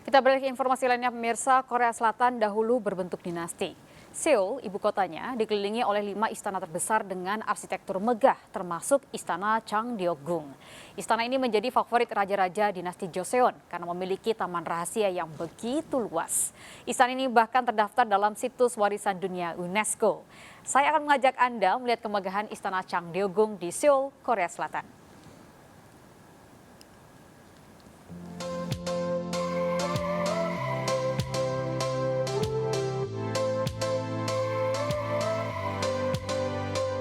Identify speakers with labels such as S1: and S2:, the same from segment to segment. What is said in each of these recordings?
S1: Kita beralih ke informasi lainnya pemirsa, Korea Selatan dahulu berbentuk dinasti. Seoul, ibu kotanya, dikelilingi oleh 5 istana terbesar dengan arsitektur megah, termasuk Istana Changdeokgung. Istana ini menjadi favorit raja-raja dinasti Joseon karena memiliki taman rahasia yang begitu luas. Istana ini bahkan terdaftar dalam situs warisan dunia UNESCO. Saya akan mengajak Anda melihat kemegahan Istana Changdeokgung di Seoul, Korea Selatan.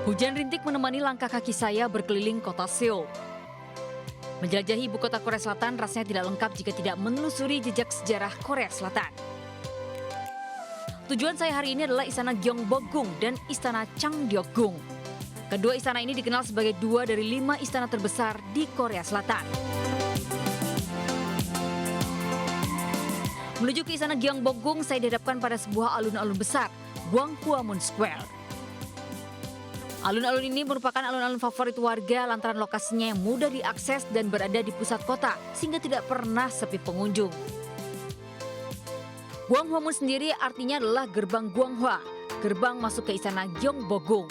S1: Hujan rintik menemani langkah kaki saya berkeliling kota Seoul. Menjelajahi ibu kota Korea Selatan rasanya tidak lengkap jika tidak menelusuri jejak sejarah Korea Selatan. Tujuan saya hari ini adalah Istana Gyeongbokgung dan Istana Changdeokgung. Kedua istana ini dikenal sebagai 2 dari 5 istana terbesar di Korea Selatan. Menuju ke Istana Gyeongbokgung, saya dihadapkan pada sebuah alun-alun besar, Gwanghwamun Square. Alun-alun ini merupakan alun-alun favorit warga lantaran lokasinya yang mudah diakses dan berada di pusat kota sehingga tidak pernah sepi pengunjung. Gwanghwamun sendiri artinya adalah gerbang Gwanghwa, gerbang masuk ke Istana Gyeongbokgung.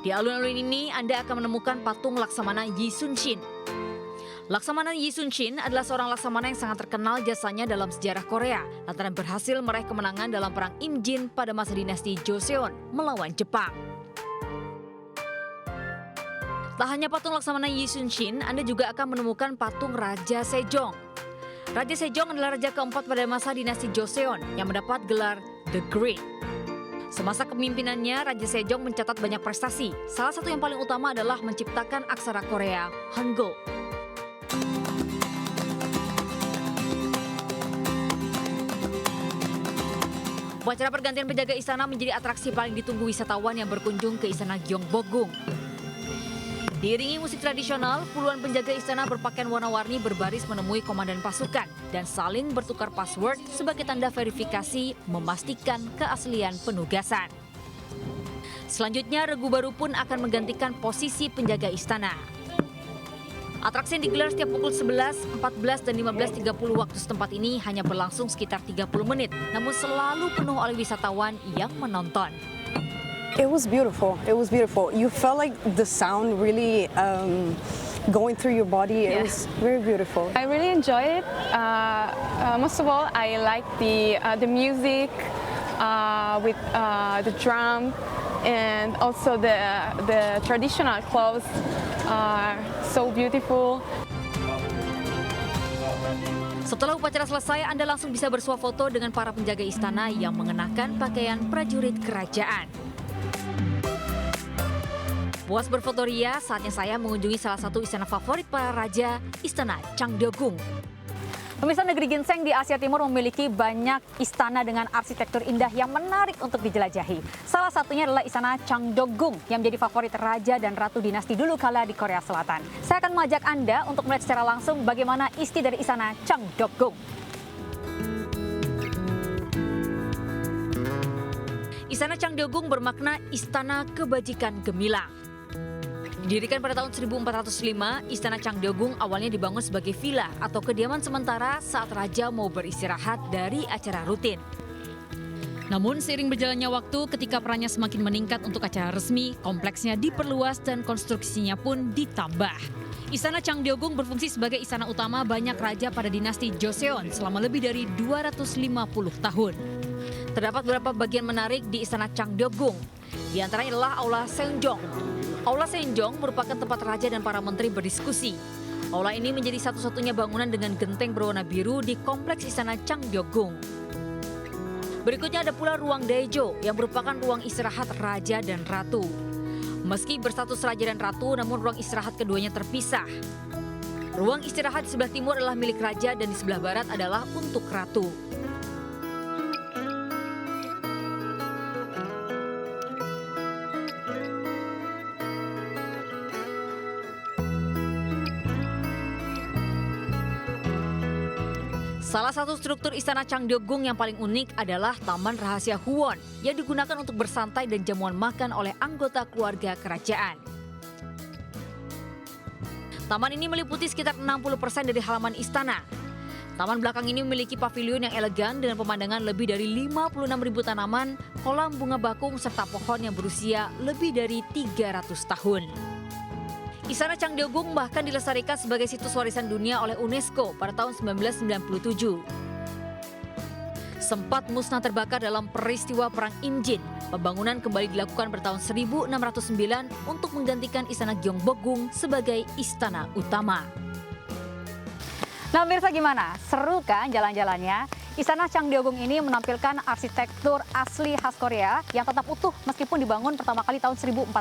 S1: Di alun-alun ini Anda akan menemukan patung Laksamana Yi Sun-shin. Laksamana Yi Sun-shin adalah seorang laksamana yang sangat terkenal jasanya dalam sejarah Korea lantaran berhasil meraih kemenangan dalam perang Imjin pada masa dinasti Joseon melawan Jepang. Tak hanya patung Laksamana Yi Sun-shin, Anda juga akan menemukan patung Raja Sejong. Raja Sejong adalah raja keempat pada masa dinasti Joseon yang mendapat gelar The Great. Semasa kepemimpinannya, Raja Sejong mencatat banyak prestasi. Salah satu yang paling utama adalah menciptakan aksara Korea, Hangul. Upacara pergantian penjaga istana menjadi atraksi paling ditunggu wisatawan yang berkunjung ke Istana Gyeongbokgung. Diiringi musik tradisional, puluhan penjaga istana berpakaian warna-warni berbaris menemui komandan pasukan dan saling bertukar password sebagai tanda verifikasi memastikan keaslian penugasan. Selanjutnya, regu baru pun akan menggantikan posisi penjaga istana. Atraksi yang digelar setiap pukul 11, 14, dan 15.30 waktu setempat ini hanya berlangsung sekitar 30 menit, namun selalu penuh oleh wisatawan yang menonton.
S2: It was beautiful. It was beautiful. You felt like the sound really going through your body. It was very beautiful.
S3: I really enjoy it. Most of all, I like the music with the drum, and also the traditional clothes are so beautiful.
S1: Setelah upacara selesai, Anda langsung bisa bersuah foto dengan para penjaga istana yang mengenakan pakaian prajurit kerajaan. Puas berfoto ria, saatnya saya mengunjungi salah satu istana favorit para raja, Istana Changdeokgung. Pemirsa, negeri ginseng di Asia Timur memiliki banyak istana dengan arsitektur indah yang menarik untuk dijelajahi. Salah satunya adalah Istana Changdeokgung yang menjadi favorit raja dan ratu dinasti dulu kala di Korea Selatan. Saya akan mengajak Anda untuk melihat secara langsung bagaimana isi dari Istana Changdeokgung. Istana Changdeokgung bermakna Istana Kebajikan Gemilang. Didirikan pada tahun 1405, Istana Changdeokgung awalnya dibangun sebagai villa atau kediaman sementara saat raja mau beristirahat dari acara rutin. Namun seiring berjalannya waktu, ketika perannya semakin meningkat untuk acara resmi, kompleksnya diperluas dan konstruksinya pun ditambah. Istana Changdeokgung berfungsi sebagai istana utama banyak raja pada dinasti Joseon selama lebih dari 250 tahun. Terdapat beberapa bagian menarik di Istana Changdeokgung. Di antaranya adalah Aula Seonjong. Aula Seonjong merupakan tempat raja dan para menteri berdiskusi. Aula ini menjadi satu-satunya bangunan dengan genteng berwarna biru di kompleks Istana Changdeokgung. Berikutnya ada pula ruang Daejo yang merupakan ruang istirahat raja dan ratu. Meski berstatus raja dan ratu, namun ruang istirahat keduanya terpisah. Ruang istirahat di sebelah timur adalah milik raja dan di sebelah barat adalah untuk ratu. Salah satu struktur Istana Changdeokgung yang paling unik adalah Taman Rahasia Huwon yang digunakan untuk bersantai dan jamuan makan oleh anggota keluarga kerajaan. Taman ini meliputi sekitar 60% dari halaman istana. Taman belakang ini memiliki pavilion yang elegan dengan pemandangan lebih dari 56.000 tanaman, kolam bunga bakung, serta pohon yang berusia lebih dari 300 tahun. Istana Changdeokgung bahkan dilestarikan sebagai situs warisan dunia oleh UNESCO pada tahun 1997. Sempat musnah terbakar dalam peristiwa Perang Imjin, pembangunan kembali dilakukan pada tahun 1609 untuk menggantikan Istana Gyeongbokgung sebagai istana utama.
S4: Nah, pemirsa gimana? Seru kan jalan-jalannya? Istana Changdeokgung ini menampilkan arsitektur asli khas Korea yang tetap utuh meskipun dibangun pertama kali tahun 1405.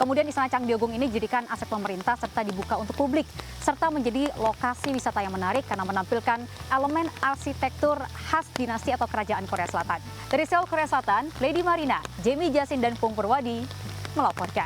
S4: Kemudian Istana Changdeokgung ini dijadikan aset pemerintah serta dibuka untuk publik, serta menjadi lokasi wisata yang menarik karena menampilkan elemen arsitektur khas dinasti atau kerajaan Korea Selatan. Dari Seoul, Korea Selatan, Lady Marina, Jamie Jasin, dan Pung Purwadi melaporkan.